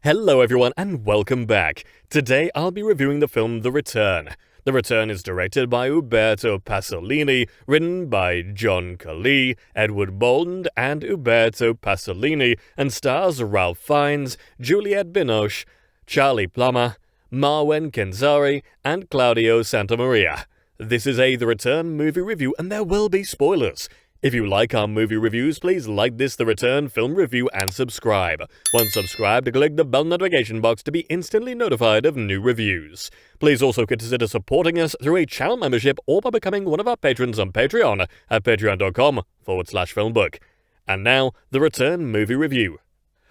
Hello everyone and welcome back. Today I'll be reviewing the film The Return. The Return is directed by Umberto Pasolini, written by John Collee, Edward Bolland and Umberto Pasolini, and stars Ralph Fiennes, Juliette Binoche, Charlie Plummer, Marwan Kenzari, and Claudio Santamaria. This is a The Return movie review and there will be spoilers. If you like our movie reviews, please like this The Return film review and subscribe. Once subscribed, click the bell notification box to be instantly notified of new reviews. Please also consider supporting us through a channel membership or by becoming one of our patrons on Patreon at patreon.com/FilmBook. And now, The Return movie review.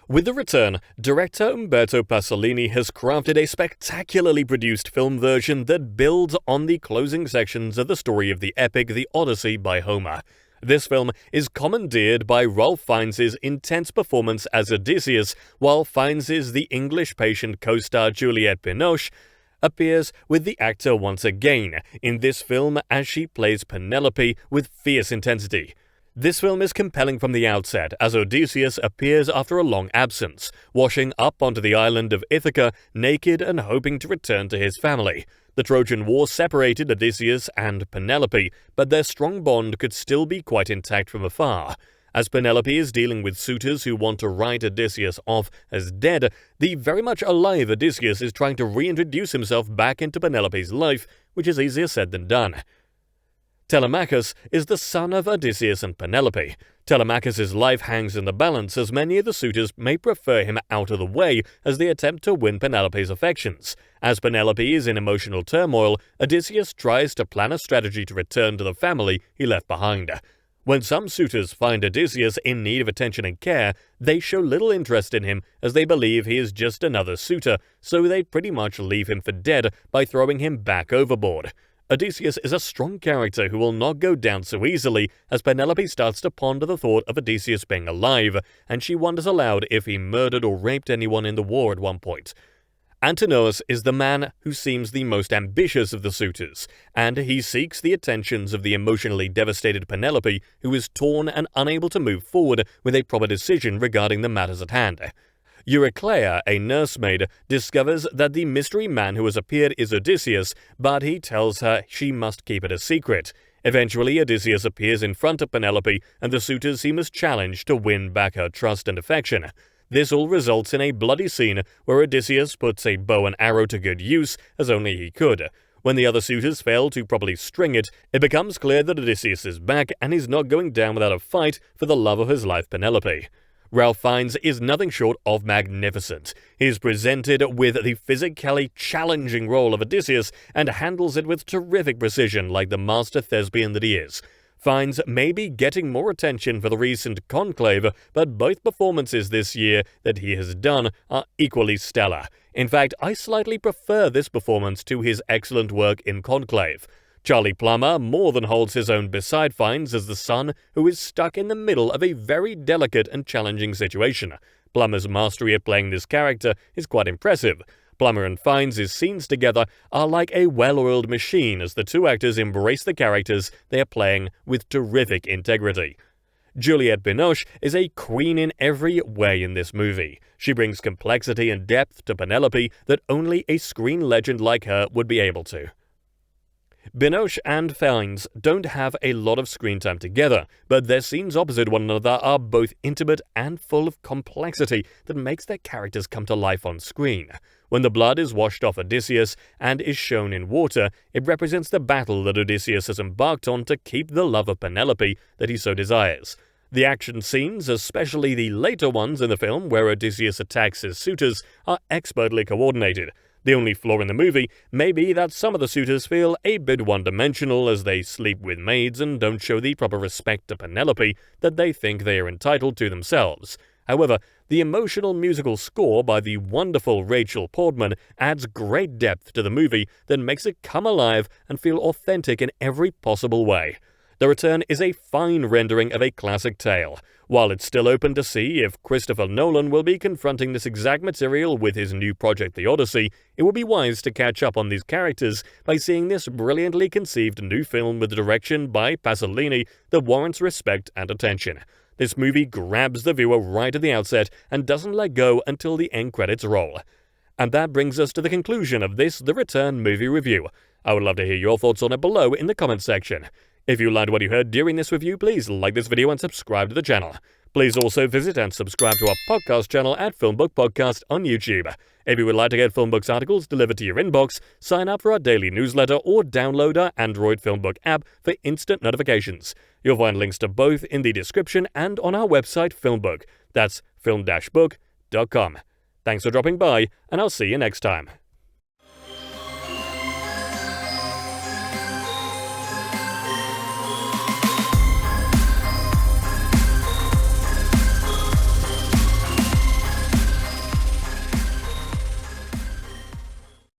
With The Return, director Umberto Pasolini has crafted a spectacularly produced film version that builds on the closing sections of the story of the epic The Odyssey by Homer. This film is commandeered by Ralph Fiennes' intense performance as Odysseus, while Fiennes' the English patient co-star Juliette Binoche appears with the actor once again in this film as she plays Penelope with fierce intensity. This film is compelling from the outset as Odysseus appears after a long absence, washing up onto the island of Ithaca naked and hoping to return to his family. The Trojan War separated Odysseus and Penelope, but their strong bond could still be quite intact from afar. As Penelope is dealing with suitors who want to write Odysseus off as dead, the very much alive Odysseus is trying to reintroduce himself back into Penelope's life, which is easier said than done. Telemachus is the son of Odysseus and Penelope. Telemachus' life hangs in the balance as many of the suitors may prefer him out of the way as they attempt to win Penelope's affections. As Penelope is in emotional turmoil, Odysseus tries to plan a strategy to return to the family he left behind. When some suitors find Odysseus in need of attention and care, they show little interest in him as they believe he is just another suitor, so they pretty much leave him for dead by throwing him back overboard. Odysseus is a strong character who will not go down so easily as Penelope starts to ponder the thought of Odysseus being alive, and she wonders aloud if he murdered or raped anyone in the war at one point. Antinous is the man who seems the most ambitious of the suitors, and he seeks the attentions of the emotionally devastated Penelope, who is torn and unable to move forward with a proper decision regarding the matters at hand. Eurycleia, a nursemaid, discovers that the mystery man who has appeared is Odysseus, but he tells her she must keep it a secret. Eventually, Odysseus appears in front of Penelope, and the suitors he must challenge to win back her trust and affection. This all results in a bloody scene where Odysseus puts a bow and arrow to good use, as only he could. When the other suitors fail to properly string it, it becomes clear that Odysseus is back and he's not going down without a fight for the love of his life, Penelope. Ralph Fiennes is nothing short of magnificent. He is presented with the physically challenging role of Odysseus and handles it with terrific precision like the master thespian that he is. Fiennes may be getting more attention for the recent Conclave, but both performances this year that he has done are equally stellar. In fact, I slightly prefer this performance to his excellent work in Conclave. Charlie Plummer more than holds his own beside Fiennes as the son who is stuck in the middle of a very delicate and challenging situation. Plummer's mastery at playing this character is quite impressive. Plummer and Fiennes' scenes together are like a well-oiled machine as the two actors embrace the characters they are playing with terrific integrity. Juliette Binoche is a queen in every way in this movie. She brings complexity and depth to Penelope that only a screen legend like her would be able to. Binoche and Fiennes don't have a lot of screen time together, but their scenes opposite one another are both intimate and full of complexity that makes their characters come to life on screen. When the blood is washed off Odysseus and is shown in water, it represents the battle that Odysseus has embarked on to keep the love of Penelope that he so desires. The action scenes, especially the later ones in the film where Odysseus attacks his suitors, are expertly coordinated. The only flaw in the movie may be that some of the suitors feel a bit one-dimensional as they sleep with maids and don't show the proper respect to Penelope that they think they are entitled to themselves. However, the emotional musical score by the wonderful Rachel Portman adds great depth to the movie that makes it come alive and feel authentic in every possible way. The Return is a fine rendering of a classic tale. While it's still open to see if Christopher Nolan will be confronting this exact material with his new project The Odyssey, it would be wise to catch up on these characters by seeing this brilliantly conceived new film with direction by Pasolini that warrants respect and attention. This movie grabs the viewer right at the outset and doesn't let go until the end credits roll. And that brings us to the conclusion of this The Return movie review. I would love to hear your thoughts on it below in the comments section. If you liked what you heard during this review, please like this video and subscribe to the channel. Please also visit and subscribe to our podcast channel at FilmBook Podcast on YouTube. If you would like to get FilmBook's articles delivered to your inbox, sign up for our daily newsletter or download our Android FilmBook app for instant notifications. You'll find links to both in the description and on our website FilmBook. That's film-book.com. Thanks for dropping by, and I'll see you next time.